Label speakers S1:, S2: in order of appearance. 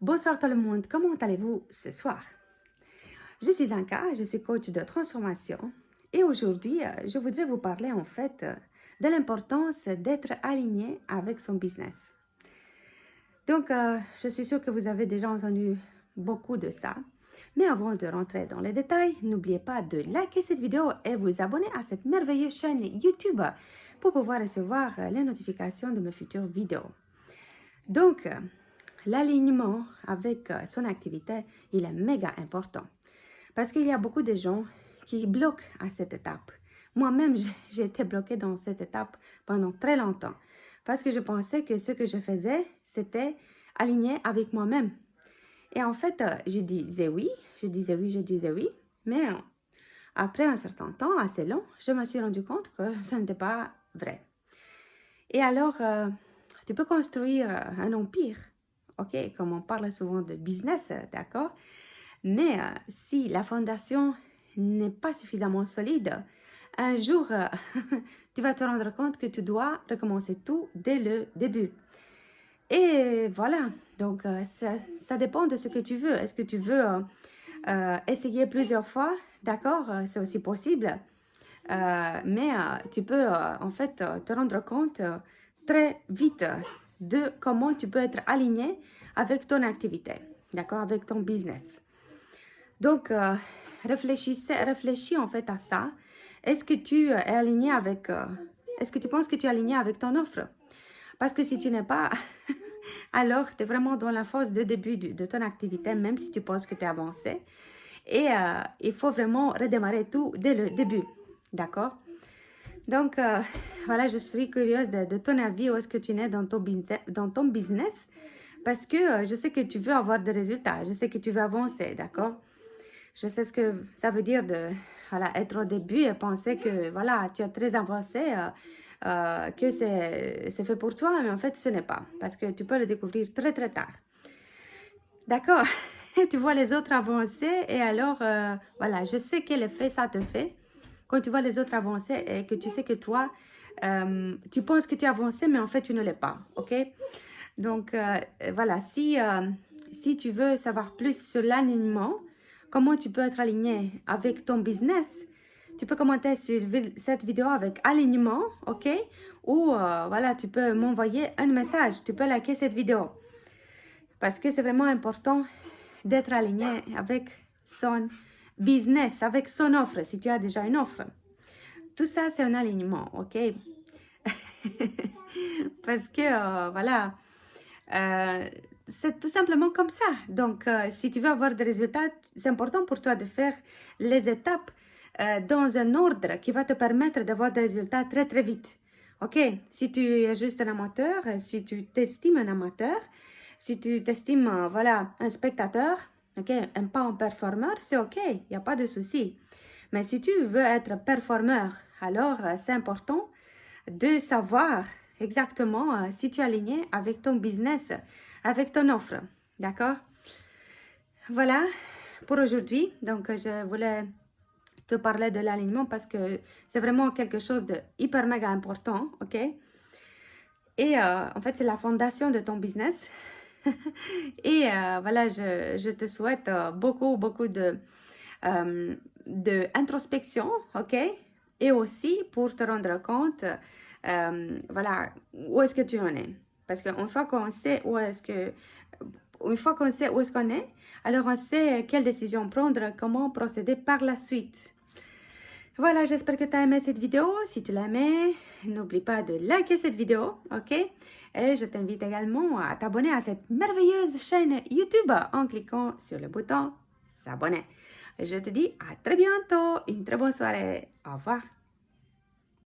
S1: Bonsoir tout le monde, comment allez-vous ce soir? Je suis Anka, je suis coach de transformation et aujourd'hui, je voudrais vous parler en fait de l'importance d'être aligné avec son business. Donc, je suis sûre que vous avez déjà entendu beaucoup de ça. Mais avant de rentrer dans les détails, n'oubliez pas de liker cette vidéo et vous abonner à cette merveilleuse chaîne YouTube pour pouvoir recevoir les notifications de mes futures vidéos. Donc, l'alignement avec son activité, il est méga important. Parce qu'il y a beaucoup de gens qui bloquent à cette étape. Moi-même, j'ai été bloquée dans cette étape pendant très longtemps. Parce que je pensais que ce que je faisais, c'était aligné avec moi-même. Et en fait, je disais oui. Mais après un certain temps, assez long, je me suis rendu compte que ce n'était pas vrai. Et alors, tu peux construire un empire, ok? Comme on parle souvent de business, d'accord? Mais si la fondation n'est pas suffisamment solide, un jour, tu vas te rendre compte que tu dois recommencer tout dès le début. Et voilà, donc ça dépend de ce que tu veux. Est-ce que tu veux essayer plusieurs fois? D'accord, c'est aussi possible. Mais tu peux en fait te rendre compte très vite de comment tu peux être aligné avec ton activité, d'accord, avec ton business. Donc, réfléchis en fait à ça. Est-ce que tu es aligné avec, est-ce que tu penses que tu es aligné avec ton offre? Parce que si tu n'es pas, alors tu es vraiment dans la phase de début de ton activité, même si tu penses que tu es avancé. Et il faut vraiment redémarrer tout dès le début, d'accord? Donc, voilà, je suis curieuse de ton avis, où est-ce que tu es dans ton business, parce que je sais que tu veux avoir des résultats, je sais que tu veux avancer, d'accord? Je sais ce que ça veut dire de voilà, être au début et penser que voilà, tu es très avancé, que c'est fait pour toi, mais en fait, ce n'est pas, parce que tu peux le découvrir très, très tard. D'accord? Tu vois les autres avancer et alors, voilà, je sais quel effet ça te fait quand tu vois les autres avancer et que tu sais que toi, tu penses que tu as avancé, mais en fait, tu ne l'es pas, ok? Donc, voilà, si tu veux savoir plus sur l'alignement, comment tu peux être aligné avec ton business, tu peux commenter sur cette vidéo avec alignement, ok? Ou, voilà, tu peux m'envoyer un message, tu peux liker cette vidéo. Parce que c'est vraiment important d'être aligné avec son business, avec son offre, si tu as déjà une offre. Tout ça, c'est un alignement, ok? Parce que, voilà, c'est tout simplement comme ça. Donc, si tu veux avoir des résultats, c'est important pour toi de faire les étapes dans un ordre qui va te permettre d'avoir des résultats très, très vite. Ok? Si tu es juste un amateur, si tu t'estimes un amateur, si tu t'estimes, voilà, un spectateur, ok, pas un performeur, c'est ok, il n'y a pas de souci. Mais si tu veux être performeur, alors c'est important de savoir exactement si tu es aligné avec ton business, avec ton offre. D'accord? Voilà pour aujourd'hui. Donc, je voulais te parler de l'alignement parce que c'est vraiment quelque chose de hyper méga important. OK? Et en fait, c'est la fondation de ton business. Et voilà, je te souhaite beaucoup de introspection, ok? Et aussi pour te rendre compte, voilà, où est-ce que tu en es. Parce qu'une fois qu'on sait où est-ce qu'on est, alors on sait quelle décision prendre, comment procéder par la suite. Voilà, j'espère que tu as aimé cette vidéo. Si tu l'as aimé, n'oublie pas de liker cette vidéo, ok? Et je t'invite également à t'abonner à cette merveilleuse chaîne YouTube en cliquant sur le bouton s'abonner. Je te dis à très bientôt, une très bonne soirée. Au revoir.